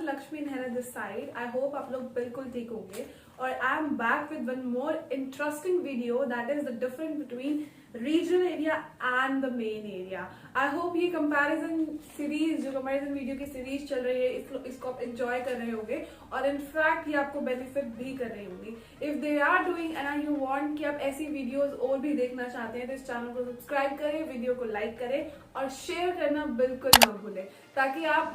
Everyone, Lakshmi Nehra this side. I hope आप लोग बिल्कुल ठीक होंगे और I am back with one more interesting video that is the difference between regional area and the main area. I hope ये comparison series, जो comparison video की series चल रही है, इसको आप एंजॉय कर रहे होंगे और इनफैक्ट ये आपको बेनिफिट भी कर रही होंगी। If they are doing and you want कि आप ऐसी वीडियोस और भी देखना चाहते हैं तो इस चैनल को सब्सक्राइब करें, वीडियो को लाइक करें और शेयर करना बिल्कुल ना भूलें, ताकि आप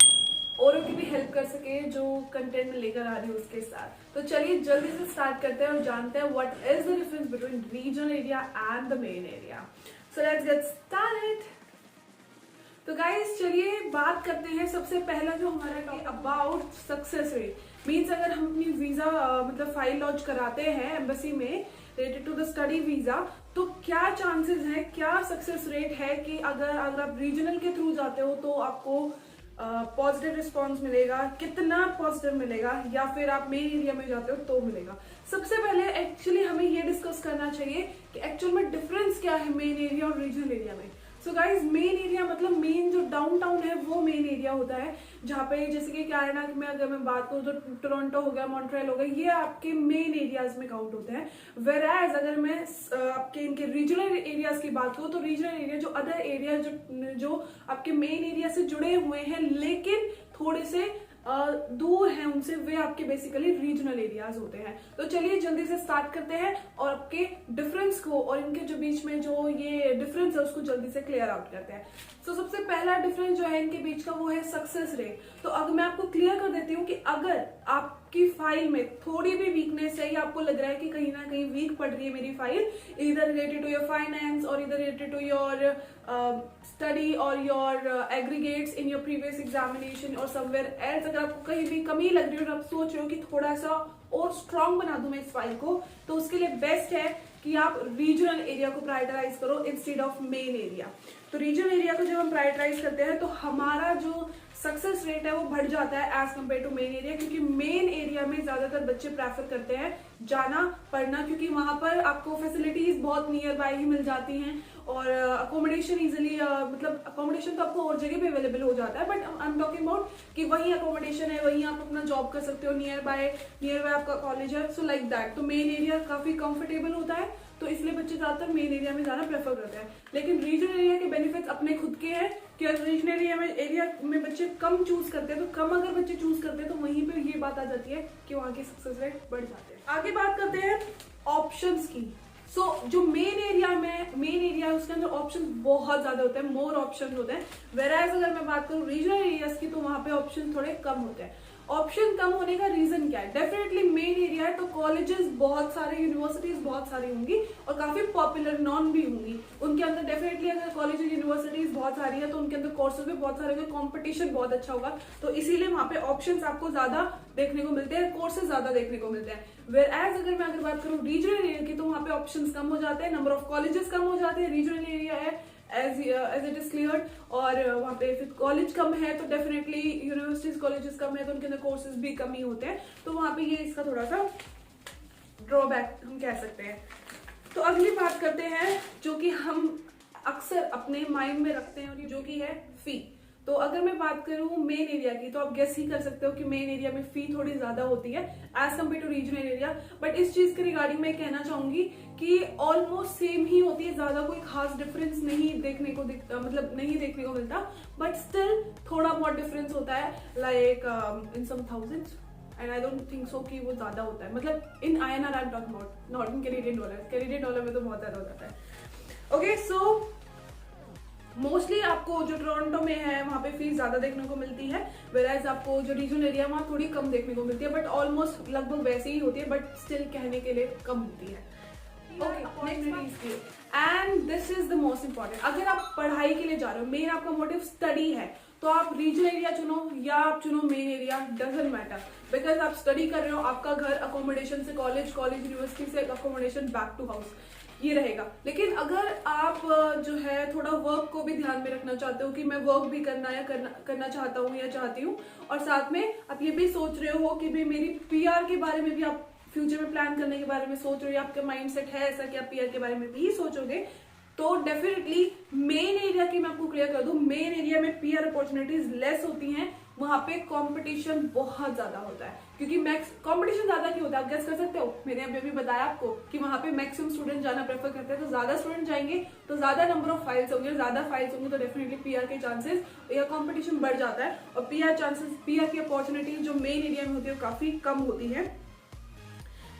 औरों की भी हेल्प कर सके जो कंटेंट में लेकर आ रही हूँ उसके साथ। तो चलिए जल्दी से स्टार्ट करते हैं और जानते हैं what is the difference between regional area and the main area. So let's get started. तो गाइस चलिए बात करते हैं। सबसे पहला जो हमारा topic about success rate means, अगर हम अपनी वीजा मतलब फाइल लॉन्च कराते हैं एम्बेसी में related to the study visa, तो क्या चांसेस है, क्या सक्सेस रेट है कि अगर आप रीजनल के थ्रू जाते हो तो आपको पॉजिटिव रिस्पॉन्स मिलेगा, कितना पॉजिटिव मिलेगा, या फिर आप मेन एरिया में जाते हो तो मिलेगा। सबसे पहले एक्चुअली हमें ये डिस्कस करना चाहिए कि एक्चुअल में डिफरेंस क्या है मेन एरिया और रीजनल एरिया में। सो गाइज, मेन एरिया मतलब मेन जो डाउनटाउन है वो मेन एरिया होता है, जहाँ पे जैसे कि कैनेडा में अगर मैं बात करूँ तो टोरंटो हो गया, मॉन्ट्रियल हो गया, ये आपके मेन एरियाज में काउंट होते हैं। वेराज अगर मैं आपके इनके रीजनल एरियाज की बात करूँ तो रीजनल एरिया जो अदर एरिया जो आपके मेन एरिया से जुड़े हुए हैं लेकिन थोड़े से दूर हैं उनसे, वे आपके बेसिकली रीजनल एरियाज होते हैं। तो चलिए जल्दी से स्टार्ट करते हैं और आपके डिफरेंस को और इनके जो बीच में जो ये डिफरेंस है उसको जल्दी से क्लियर आउट करते हैं। तो सबसे पहला डिफरेंस जो है इनके बीच का वो है सक्सेस रेट। तो अगर मैं आपको क्लियर कर देती हूँ कि अगर आपकी फाइल में थोड़ी भी वीकनेस है या आपको लग रहा है कि कहीं ना कहीं वीक पड़ रही है मेरी फाइल, इधर रिलेटेड टू योर फाइनेंस और इधर रिलेटेड टू योर स्टडी और your aggregates in your previous examination और समवेयर एल्स, अगर आपको कहीं भी कमी लग रही है और आप सोच रहे हो कि थोड़ा सा और स्ट्रॉन्ग बना दूं मैं इस फाइल को, तो उसके लिए बेस्ट है कि आप रीजनल एरिया को प्रायोरिटाइज करो इंस्टेड ऑफ मेन एरिया। तो रीजनल एरिया को जब हम प्रायोरिटाइज करते हैं तो हमारा जो सक्सेस रेट है वो बढ़ जाता है as compare to main area, क्योंकि मेन एरिया में ज्यादातर बच्चे प्रेफर करते हैं जाना पढ़ना, क्योंकि वहां पर आपको फैसिलिटीज बहुत नियर बाय ही मिल जाती हैं और अकोमोडेशन इजिली मतलब अकोमोडेशन तो आपको और जगह पे अवेलेबल हो जाता है, but I am talking about कि वहीं अकोमोडेशन है, वहीं आप अपना जॉब कर सकते हो, नियर बाय आपका कॉलेज है, सो लाइक दैट। तो मेन एरिया काफी कंफर्टेबल होता है, तो इसलिए बच्चे ज्यादातर मेन एरिया में जाना प्रेफर करते हैं। लेकिन रीजनल एरिया के बेनिफिट्स अपने खुद के हैं कि रीजनल एरिया में बच्चे कम चूज करते हैं, तो कम अगर बच्चे चूज करते हैं तो वहीं पे ये बात आ जाती है कि वहां के सक्सेस रेट बढ़ जाते हैं। आगे बात करते हैं ऑप्शंस की। जो मेन एरिया है उसके अंदर ऑप्शन बहुत ज्यादा होते हैं, मोर ऑप्शन होते हैं। वेराज अगर मैं बात करूं रीजनल एरियाज की तो वहां पे ऑप्शन थोड़े कम होते हैं। ऑप्शन कम होने का रीजन क्या है? डेफिनेटली मेन एरिया है तो कॉलेजेस बहुत सारे, यूनिवर्सिटीज बहुत सारी होंगी और काफी पॉपुलर नॉन भी होंगी। उनके अंदर डेफिनेटली अगर कॉलेज यूनिवर्सिटीज बहुत सारी है तो उनके अंदर कोर्सेज भी बहुत सारे होंगे, कॉम्पिटिशन बहुत अच्छा होगा, तो इसीलिए वहां पे ऑप्शंस आपको ज्यादा देखने को मिलते हैं, कोर्सेज ज्यादा देखने को मिलते हैं। वेयर एज अगर मैं बात करूँ रीजनल एरिया की तो वहां पे ऑप्शंस कम हो जाते हैं, नंबर ऑफ कॉलेजेस कम हो जाते हैं। रीजनल एरिया है एज इट इज क्लियर, और वहाँ पे फिर कॉलेज कम है तो डेफिनेटली यूनिवर्सिटीज कॉलेजेस कम है तो उनके अंदर कोर्सेज भी कम ही होते हैं, तो वहाँ पे ये इसका थोड़ा सा ड्रॉबैक हम कह सकते हैं। तो अगली बात करते हैं जो कि हम अक्सर अपने माइंड में रखते हैं, और जो कि है फी। तो अगर मैं बात करूं मेन एरिया की तो आप गेस ही कर सकते हो कि मेन एरिया में फी थोड़ी ज्यादा होती है as compare to regional area, but इस चीज के रिगार्डिंग मैं कहना चाहूंगी कि ऑलमोस्ट सेम ही होती है, ज्यादा कोई खास डिफरेंस नहीं देखने को मिलता, बट स्टिल थोड़ा बहुत डिफरेंस होता है, like in some thousands, and I don't think so कि वो ज्यादा होता है, मतलब in INR I am talking about, not in Canadian dollar में तो बहुत ज्यादा हो जाता है। ओके, सो मोस्टली आपको जो टोरंटो में है वहां पे फीस ज्यादा देखने को मिलती है, वेराज आपको जो रीजनल एरिया वहां थोड़ी कम देखने को मिलती है, बट ऑलमोस्ट लगभग वैसे ही होती है, बट स्टिल कहने के लिए कम होती है। And this is the most important, अगर आप पढ़ाई के लिए जा रहे हो, मेन आपका मोटिव स्टडी है, तो आप रीजनल एरिया चुनो या आप चुनो main area, doesn't matter, because आप स्टडी कर रहे हो, आपका घर अकोमोडेशन से कॉलेज यूनिवर्सिटी से अकोमोडेशन बैक टू हाउस ये रहेगा। लेकिन अगर आप जो है थोड़ा वर्क को भी ध्यान में रखना चाहते हो कि मैं वर्क भी करना चाहता हूँ या चाहती हूँ, और साथ में आप ये भी सोच रहे हो कि भाई मेरी PR के बारे में भी आप फ्यूचर में प्लान करने के बारे में सोच रहे हो, आपका माइंडसेट है ऐसा कि आप PR के बारे में भी सोचोगे, तो डेफिनेटली मेन एरिया की मैं आपको क्लियर कर दूं, मेन एरिया में PR अपॉर्चुनिटीज लेस होती हैं वहां पे कंपटीशन बहुत ज्यादा होता है, क्योंकि मैक्स कंपटीशन ज्यादा क्यों होता है आप गेस कर सकते हो? मैंने अभी बताया आपको कि वहां पे मैक्सिमम स्टूडेंट जाना प्रेफर करते हैं, तो ज्यादा स्टूडेंट जाएंगे तो ज्यादा नंबर ऑफ फाइल्स होंगे, ज्यादा फाइल्स होंगे तो डेफिनेटली पीआर के चांसेस या कंपटीशन बढ़ जाता है, और पीआर की अपॉर्चुनिटी जो मेन एरिया में होती है वो काफी कम होती है।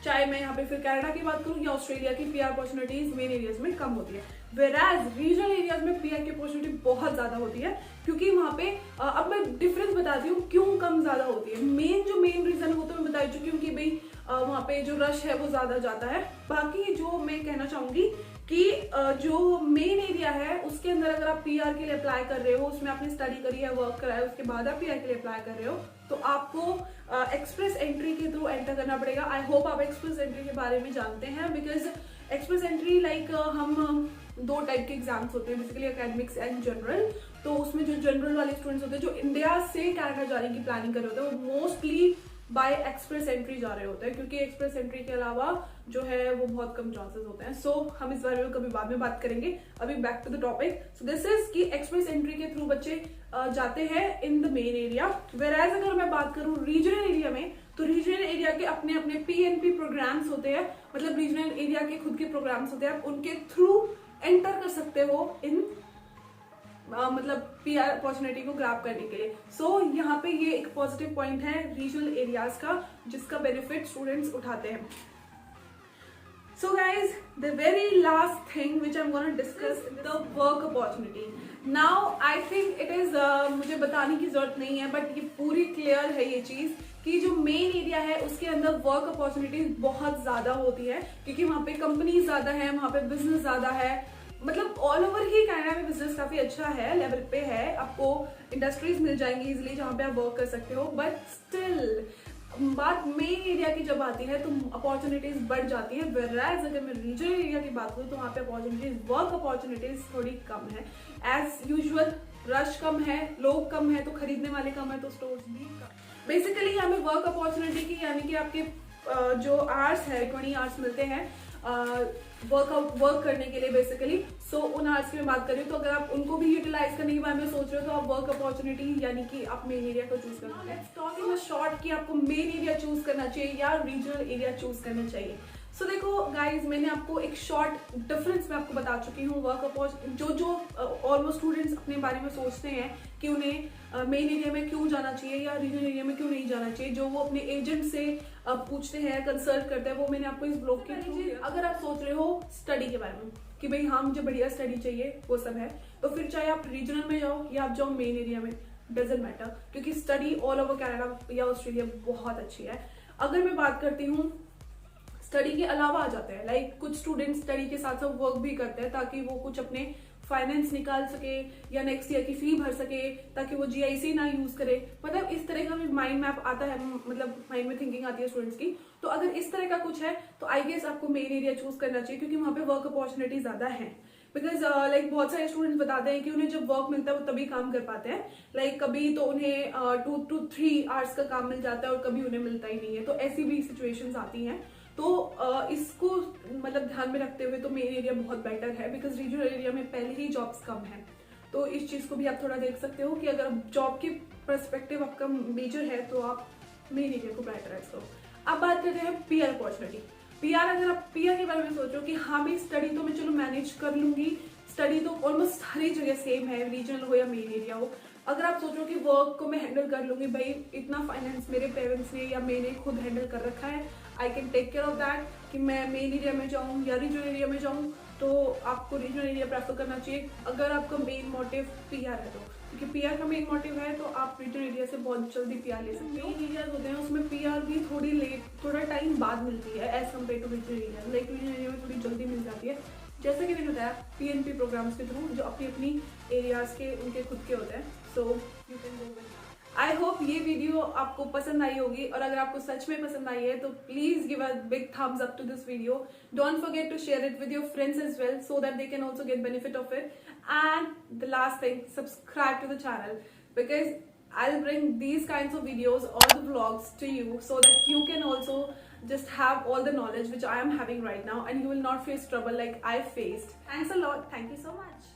चाहे मैं यहाँ पे फिर कनाडा की बात करूँ या ऑस्ट्रेलिया की, पीआर अपॉर्चुनिटीज मेन एरियाज में कम होती है, वेराज रीजनल एरियाज में पीआर की अपॉर्चुनिटी बहुत ज्यादा होती है, क्योंकि वहां पे अब मैं डिफरेंस बताती हूँ क्यों कम ज्यादा होती है। मेन रीजन वो तो मैं बता चुकी हूँ कि भाई वहां पे जो रश है वो ज्यादा जाता है। बाकी जो मैं कहना चाहूंगी कि जो मेन एरिया है उसके अंदर अगर आप पीआर के लिए अप्लाई कर रहे हो, उसमें आपने स्टडी करी है, वर्क करा है, उसके बाद आप पीआर के लिए अप्लाई कर रहे हो, तो आपको एक्सप्रेस एंट्री के थ्रू एंटर करना पड़ेगा। आई होप आप एक्सप्रेस एंट्री के बारे में जानते हैं, बिकॉज एक्सप्रेस एंट्री लाइक हम दो टाइप के एग्जाम्स होते हैं, बेसिकली एकेडमिक्स एंड जनरल। तो उसमें जो जनरल वाले स्टूडेंट्स होते हैं जो इंडिया से कनाडा जाने की प्लानिंग कर रहे होते हैं, वो मोस्टली बाय एक्सप्रेस एंट्री जा रहे होते हैं, क्योंकि एक्सप्रेस एंट्री के अलावा जो है वो बहुत कम चांसेस होते हैं। सो हम इस बारे में कभी बाद में बात करेंगे। अभी back to the topic. So this is कि एक्सप्रेस एंट्री के थ्रू बच्चे जाते हैं in the main area. Whereas अगर मैं बात करूं रीजनल एरिया में, तो रीजनल एरिया के अपने अपने पीएनपी प्रोग्राम्स होते हैं, मतलब रीजनल एरिया के खुद के प्रोग्राम्स होते हैं, आप उनके थ्रू एंटर कर सकते हो इन मतलब पीआर अपॉर्चुनिटी को ग्रैब करने के लिए। सो यहाँ पे ये एक पॉजिटिव पॉइंट है रीजनल एरियाज का, जिसका बेनिफिट स्टूडेंट्स उठाते हैं। So guys, the very last thing which I'm going to discuss the work opportunity. Now I think it is मुझे बताने की जरूरत नहीं है, बट ये पूरी क्लियर है ये चीज कि जो मेन एरिया है उसके अंदर वर्क अपॉर्चुनिटीज बहुत ज्यादा होती है, क्योंकि वहाँ पे कंपनी ज्यादा है, वहाँ पे बिजनेस ज्यादा है, मतलब ऑल ओवर ही कनाडा में बिजनेस काफी अच्छा है, लेवल पे है, आपको इंडस्ट्रीज मिल जाएंगी इजिली जहाँ पे आप वर्क कर सकते हो। बट स्टिल बात मेन एरिया की जब आती है तो अपॉर्चुनिटीज बढ़ जाती है, वेराज अगर मैं रीजनल एरिया की बात करूँ तो वहाँ पे अपॉर्चुनिटीज, वर्क अपॉर्चुनिटीज थोड़ी कम है। एज यूजुअल रश कम है, लोग कम है, तो खरीदने वाले कम है, तो स्टोर्स भी कम। बेसिकली हमें वर्क अपॉर्चुनिटी की यानी कि आपके जो आवर्स है 20 आवर्स मिलते हैं वर्क करने के लिए बेसिकली। सो उन आवर्स की मैं बात कर रही हूँ, तो अगर आप उनको भी यूटिलाइज करने के बारे में सोच रहे हो तो आप वर्क अपॉर्चुनिटी यानी कि आप मेन एरिया को चूज करना है। टॉक इन शॉर्ट कि आपको मेन एरिया चूज करना चाहिए या रीजनल एरिया चूज करना चाहिए। सो देखो गाइज, मैंने आपको एक शॉर्ट डिफरेंस में आपको बता चुकी हूँ। वर्क अपॉर्चुनिटी जो ऑलमोस्ट स्टूडेंट्स अपने बारे में सोचते हैं कि उन्हें मेन एरिया में क्यों जाना चाहिए या रीजनल एरिया में क्यों नहीं जाना चाहिए, जो वो अपने एजेंट से पूछते हैं, कंसल्ट करते हैं, वो मैंने आपको इस ब्लॉग के थ्रू। अगर आप सोच रहे हो स्टडी के बारे में कि भाई हाँ मुझे बढ़िया स्टडी चाहिए, वो सब है, तो फिर चाहे आप रीजनल में जाओ या आप जाओ मेन एरिया में, डजेंट मैटर, क्योंकि स्टडी ऑल ओवर कनाडा या ऑस्ट्रेलिया बहुत अच्छी है। अगर मैं बात करती हूँ स्टडी के अलावा आ जाते हैं, लाइक कुछ स्टूडेंट्स स्टडी के साथ साथ वर्क भी करते हैं ताकि वो कुछ अपने फाइनेंस निकाल सके या नेक्स्ट ईयर की फी भर सके, ताकि वो जीआईसी ना यूज करे, मतलब इस तरह का भी माइंड मैप आता है, मतलब माइंड में थिंकिंग आती है स्टूडेंट्स की। तो अगर इस तरह का कुछ है तो आई गेस आपको मेन एरिया चूज करना चाहिए, क्योंकि वहाँ पे वर्क अपॉर्चुनिटी ज्यादा है। बिकॉज लाइक बहुत सारे स्टूडेंट्स बताते हैं कि उन्हें जब वर्क मिलता है वो तभी काम कर पाते हैं, लाइक कभी तो उन्हें 2 to 3 आवर्स का काम मिल जाता है और कभी उन्हें मिलता ही नहीं है, तो ऐसी भी सिचुएशंस आती हैं। तो इसको मतलब ध्यान में रखते हुए तो मेन एरिया बहुत बेटर है, बिकॉज रीजनल एरिया में पहले ही जॉब्स कम है। तो इस चीज को भी आप थोड़ा देख सकते हो कि अगर जॉब के पर्सपेक्टिव आपका मेजर है तो आप मेन एरिया को प्रायोरिटाइज करो। अब बात करते हैं पीआर अपॉर्चुनिटी। पीआर, अगर आप पीआर के बारे में सोचो कि हाँ भाई स्टडी तो मैं चलो मैनेज कर लूंगी, स्टडी तो ऑलमोस्ट सारी जगह सेम है, रीजनल हो या मेन एरिया हो। अगर आप सोचो कि वर्क को मैं हैंडल कर लूंगी, भाई इतना फाइनेंस मेरे पेरेंट्स ने या मैंने खुद हैंडल कर रखा है, I can take care of that, कि मैं मेन एरिया में जाऊँ या रीजनल एरिया में जाऊँ, तो आपको रीजनल एरिया प्रेफर करना चाहिए अगर आपका मेन मोटिव पीआर है तो। क्योंकि पीआर का मेन मोटिव है तो आप रीजनल एरिया से बहुत जल्दी पीआर ले सकते हो। मेन एरियाज होते हैं उसमें पीआर भी थोड़ी लेट, थोड़ा टाइम बाद मिलती है as compare to regional area. Like regional area में थोड़ी जल्दी मिल जाती है, जैसे कि मैंने बताया पीएनपी प्रोग्राम्स के थ्रू, जो अपनी अपनी एरियाज के उनके खुद के होते हैं। So you can go with. I hope ये वीडियो आपको पसंद आई होगी, और अगर आपको सच में पसंद आई है तो please give a big thumbs up to this video. Don't forget to share it with your friends as well, so that they can also get benefit of it. And the last thing, subscribe to the channel, because I'll bring these kinds of videos or the vlogs to you so that you can also just have all the knowledge which I am having right now, and you will not face trouble like I faced. Thanks a lot. Thank you so much.